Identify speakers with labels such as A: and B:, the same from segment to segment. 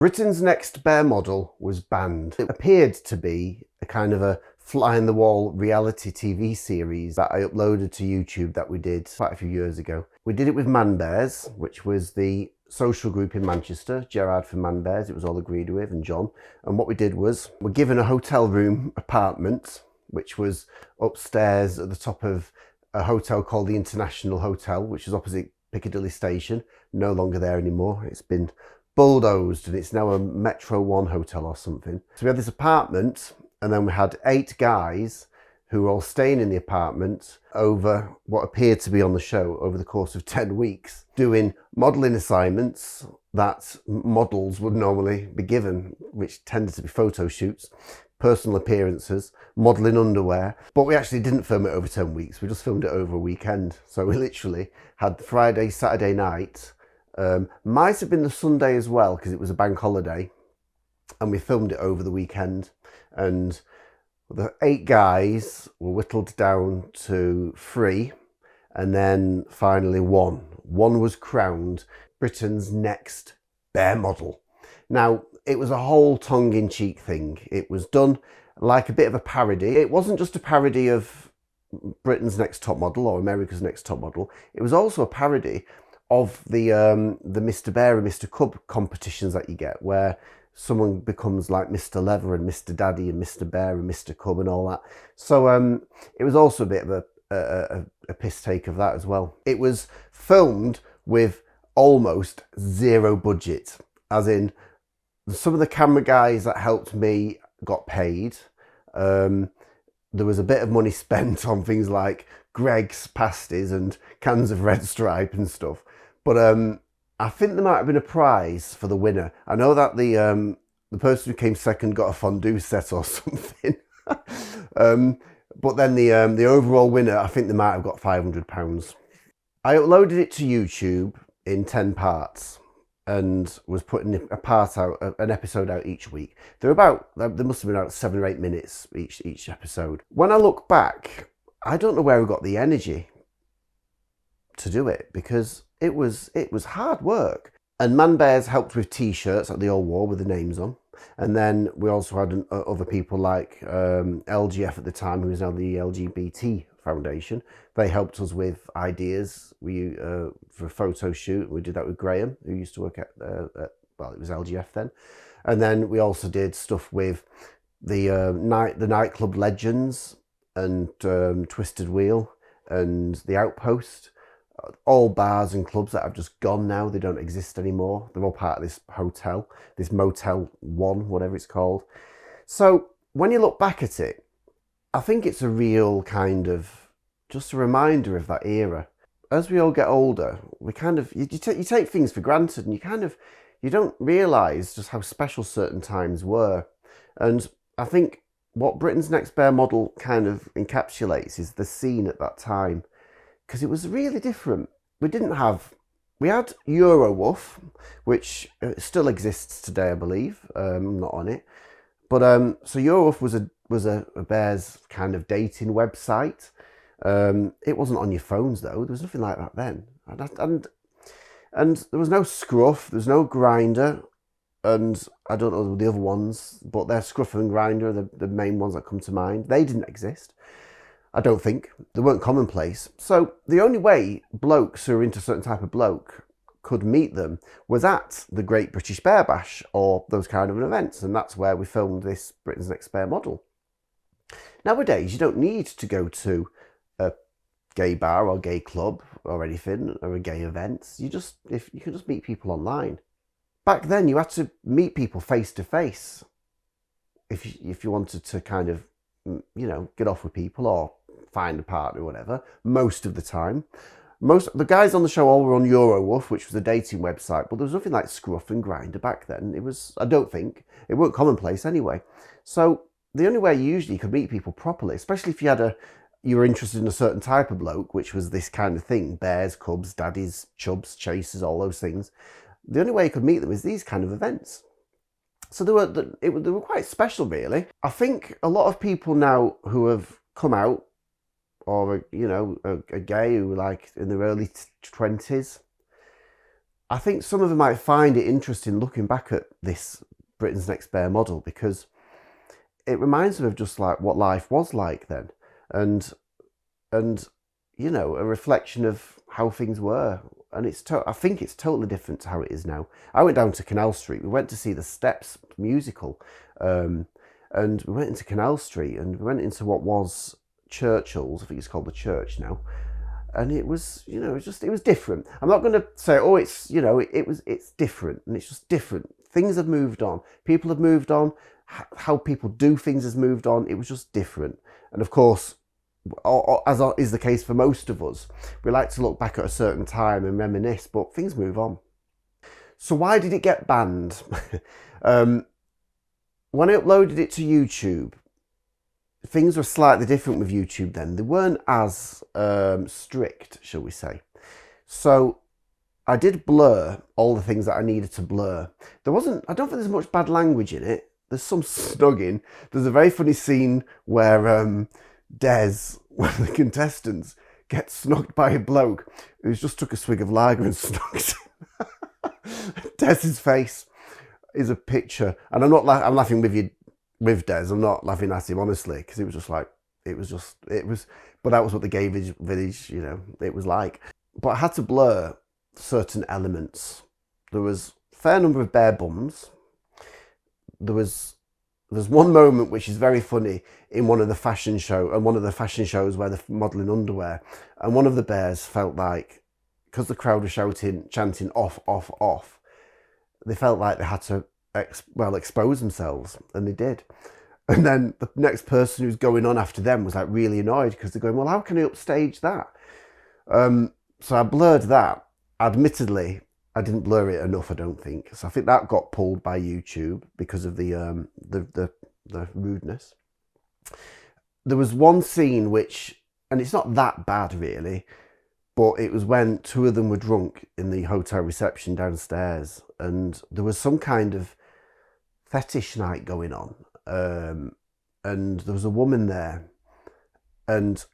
A: Britain's Next Bear model was banned. It appeared to be a kind of a fly-in-the-wall reality TV series that I uploaded to YouTube that we did quite a few years ago. We did it with Manbears, which was the social group in Manchester. Gerard from Manbears, it was all agreed with, and John. And what we did was, we're given a hotel room apartment, which was upstairs at the top of a hotel called the International Hotel, which is opposite Piccadilly Station. No longer there anymore. It's been bulldozed and it's now a Metro One hotel or something. So we had this apartment, and then we had 8 guys who were all staying in the apartment over what appeared to be on the show over the course of 10 weeks, doing modelling assignments that models would normally be given, which tended to be photo shoots, personal appearances, modelling underwear. But we actually didn't film it over 10 weeks, we just filmed it over a weekend. So we literally had Friday, Saturday night, might have been the Sunday as well because it was a bank holiday, and we filmed it over the weekend. And the 8 guys were whittled down to 3, and then finally one was crowned Britain's Next Bear model. Now, it was a whole tongue-in-cheek thing. It was done like a bit of a parody. It wasn't just a parody of Britain's Next Top Model or America's Next Top Model. It was also a parody of the Mr. Bear and Mr. Cub competitions that you get, where someone becomes like Mr. Leather and Mr. Daddy and Mr. Bear and Mr. Cub and all that. So it was also a bit of a piss take of that as well. It was filmed with almost zero budget, as in some of the camera guys that helped me got paid. There was a bit of money spent on things like Greg's pasties and cans of Red Stripe and stuff. But I think there might have been a prize for the winner. I know that the person who came second got a fondue set or something. But then the overall winner, I think they might have got £500. I uploaded it to YouTube in 10 parts and was putting an episode out each week. There must have been about 7 or 8 minutes each episode. When I look back, I don't know where we got the energy to do it, because it was hard work. And Manbears helped with t-shirts that they all wore with the names on. And then we also had other people like LGF at the time, who is now the LGBT Foundation. They helped us with ideas. We for a photo shoot, we did that with Graham, who used to work at well, it was LGF then. And then we also did stuff with the nightclub Legends and Twisted Wheel and the Outpost. All bars and clubs that have just gone now. They don't exist anymore. They're all part of this hotel, this Motel 1, whatever it's called. So when you look back at it, I think it's a real kind of just a reminder of that era. As we all get older, we kind of, you take things for granted, and you don't realise just how special certain times were. And I think what Britain's Next Bear model kind of encapsulates is the scene at that time. Because it was really different. We had Eurowoof, which still exists today, I believe. I'm not on it. But so Eurowoof was a bear's kind of dating website. It wasn't on your phones though. There was nothing like that then. And there was no Scruff, there was no Grinder, and I don't know the other ones, but they're Scruff and Grinder are the main ones that come to mind. They didn't exist. I don't think. They weren't commonplace. So the only way blokes who are into a certain type of bloke could meet them was at the Great British Bear Bash or those kind of events. And that's where we filmed this Britain's Next Bear model. Nowadays, you don't need to go to a gay bar or gay club or anything, or a gay event. You can just meet people online. Back then, you had to meet people face to face if you wanted to kind of, get off with people or find a partner or whatever. Most of the time, the guys on the show all were on Eurowoof, which was a dating website, but there was nothing like Scruff and Grinder back then. I don't think it weren't commonplace anyway. So the only way you usually could meet people properly, especially if you were interested in a certain type of bloke, which was this kind of thing: bears, cubs, daddies, chubs, chasers, all those things. The only way you could meet them is these kind of events. So they were quite special, really. I think a lot of people now who have come out, or are gay, who like in their early 20s, I think some of them might find it interesting looking back at this Britain's Next Bear model, because it reminds them of just like what life was like then, and you know, a reflection of how things were. And I think it's totally different to how it is now. I went down to Canal Street. We went to see the Steps musical, and we went into Canal Street, and we went into what was Churchill's. I think it's called the Church now. And it was, you know, it was different. I'm not going to say, oh, it's, you know, it's different, and it's just different. Things have moved on. People have moved on. How people do things has moved on. It was just different. And of course, as is the case for most of us, we like to look back at a certain time and reminisce, but things move on. So why did it get banned? When I uploaded it to YouTube, things were slightly different with YouTube then. They weren't as strict, shall we say. So I did blur all the things that I needed to blur. I don't think there's much bad language in it. There's some snugging. There's a very funny scene where Des, one of the contestants, gets snugged by a bloke who's just took a swig of lager and snugged him. Des's face is a picture, and I'm laughing with you, with Des. I'm not laughing at him, honestly, because it was just like, but that was what the gay village, you know, it was like. But I had to blur certain elements. There was a fair number of bare bums. There's one moment which is very funny in one of the fashion shows where they're modelling underwear, and one of the bears felt like, because the crowd was chanting off, off, off, they felt like they had to expose themselves, and they did. And then the next person who's going on after them was like really annoyed, because they're going, well, how can I upstage that? So I blurred that. Admittedly, I didn't blur it enough, I don't think. So I think that got pulled by YouTube because of the rudeness. There was one scene which, and it's not that bad really, but it was when two of them were drunk in the hotel reception downstairs, and there was some kind of fetish night going on, and there was a woman there, and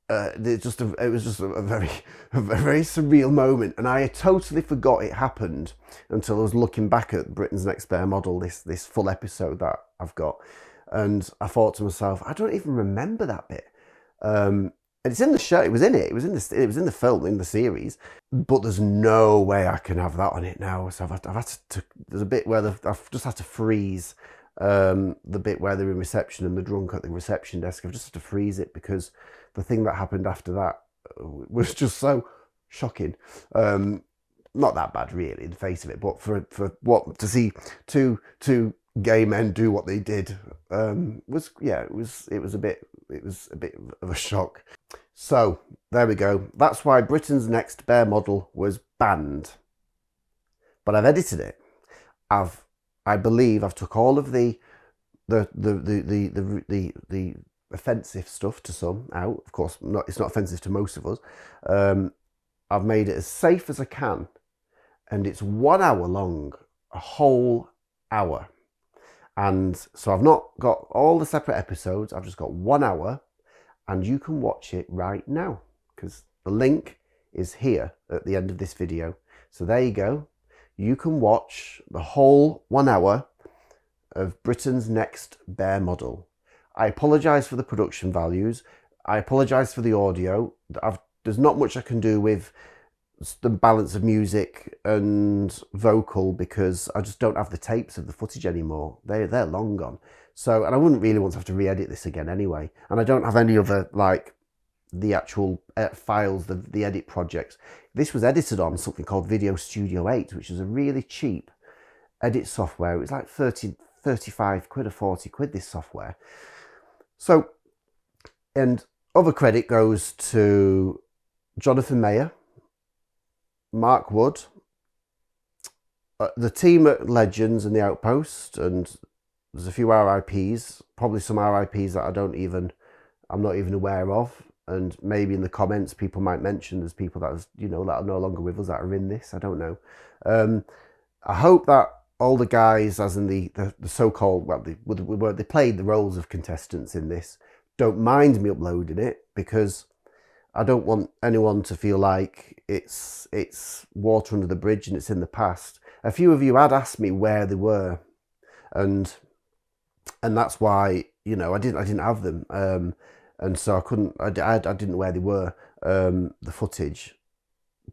A: it was just a very surreal moment, and I totally forgot it happened until I was looking back at Britain's Next Bear model, this full episode that I've got, and I thought to myself, I don't even remember that bit. And it's in the show. It was in the film, in the series, but there's no way I can have that on it now. So I've had to. There's a bit where I've just had to freeze the bit where they're in reception and they're drunk at the reception desk. I've just had to freeze it because the thing that happened after that was just so shocking. Not that bad, really, in the face of it, but for what to see two gay men do what they did was a bit of a shock. So there we go. That's why Britain's Next Bear model was banned. But I've edited it. I believe I've took all of the offensive stuff to some out. Of course, it's not offensive to most of us. I've made it as safe as I can, and it's 1 hour long, a whole hour. And so I've not got all the separate episodes. I've just got 1 hour, and you can watch it right now because the link is here at the end of this video. So there you go. You can watch the whole 1 hour of Britain's Next Bear model. I apologise for the production values. I apologise for the audio. There's not much I can do with the balance of music and vocal because I just don't have the tapes of the footage anymore. They're long gone. So, and I wouldn't really want to have to re-edit this again anyway. And I don't have any other, like, the actual files, the edit projects. This was edited on something called Video Studio 8, which is a really cheap edit software. It was like 35 quid or 40 quid, this software. So, and other credit goes to Jonathan Mayer, Mark Wood, the team at Legends and the Outpost, and there's a few RIPs, probably some RIPs that I'm not even aware of, and maybe in the comments people might mention there's people that are no longer with us that are in this. I don't know. I hope that all the guys, as in the so-called, they played the roles of contestants in this, don't mind me uploading it, because I don't want anyone to feel like it's water under the bridge and it's in the past. A few of you had asked me where they were, and that's why, you know, I didn't have them, and so I didn't know where they were, the footage,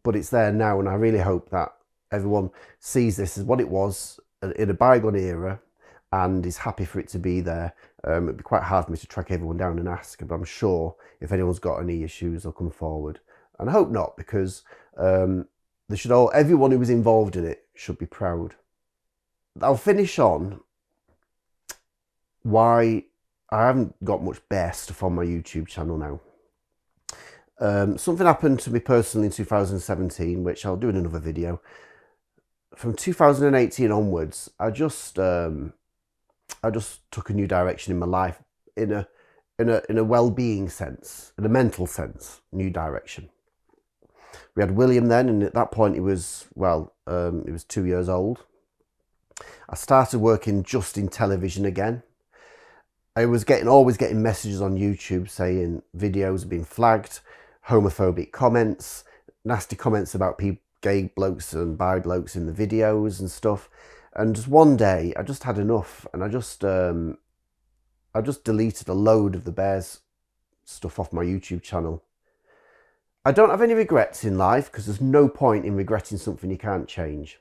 A: but it's there now, and I really hope that everyone sees this as what it was in a bygone era and is happy for it to be there. It'd be quite hard for me to track everyone down and ask, but I'm sure if anyone's got any issues, they'll come forward. And I hope not, because everyone who was involved in it should be proud. I'll finish on why I haven't got much bear stuff on my YouTube channel now. Something happened to me personally in 2017, which I'll do in another video. From 2018 onwards, I just took a new direction in my life, in a well-being sense, in a mental sense, new direction. We had William then, and at that point he was 2 years old. I started working just in television again. I was always getting messages on YouTube saying videos have been flagged, homophobic comments, nasty comments about gay blokes and bi blokes in the videos and stuff. And just one day I just had enough, and I just deleted a load of the Bears stuff off my YouTube channel. I don't have any regrets in life, because there's no point in regretting something you can't change.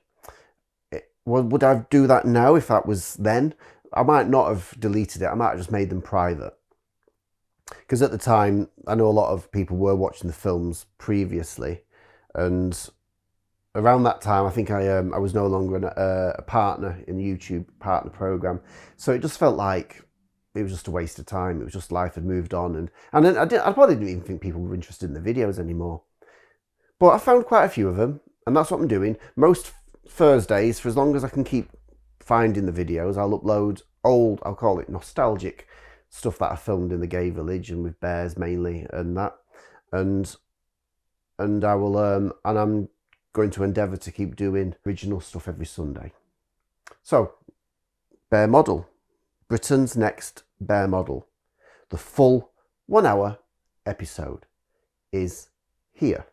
A: Would I do that now if that was then? I might not have deleted it. I might have just made them private. Because at the time, I know a lot of people were watching the films previously, and around that time, I think I was no longer a partner in the YouTube partner program, so it just felt like it was just a waste of time. It was just life had moved on, and I probably didn't even think people were interested in the videos anymore. But I found quite a few of them, and that's what I'm doing. Most Thursdays, for as long as I can keep finding the videos, I'll upload old, I'll call it nostalgic stuff that I filmed in the gay village and with bears mainly, and that, and I will and I'm going to endeavour to keep doing original stuff every Sunday. So, Bear Model, Britain's next Bear Model, the full 1 hour episode is here.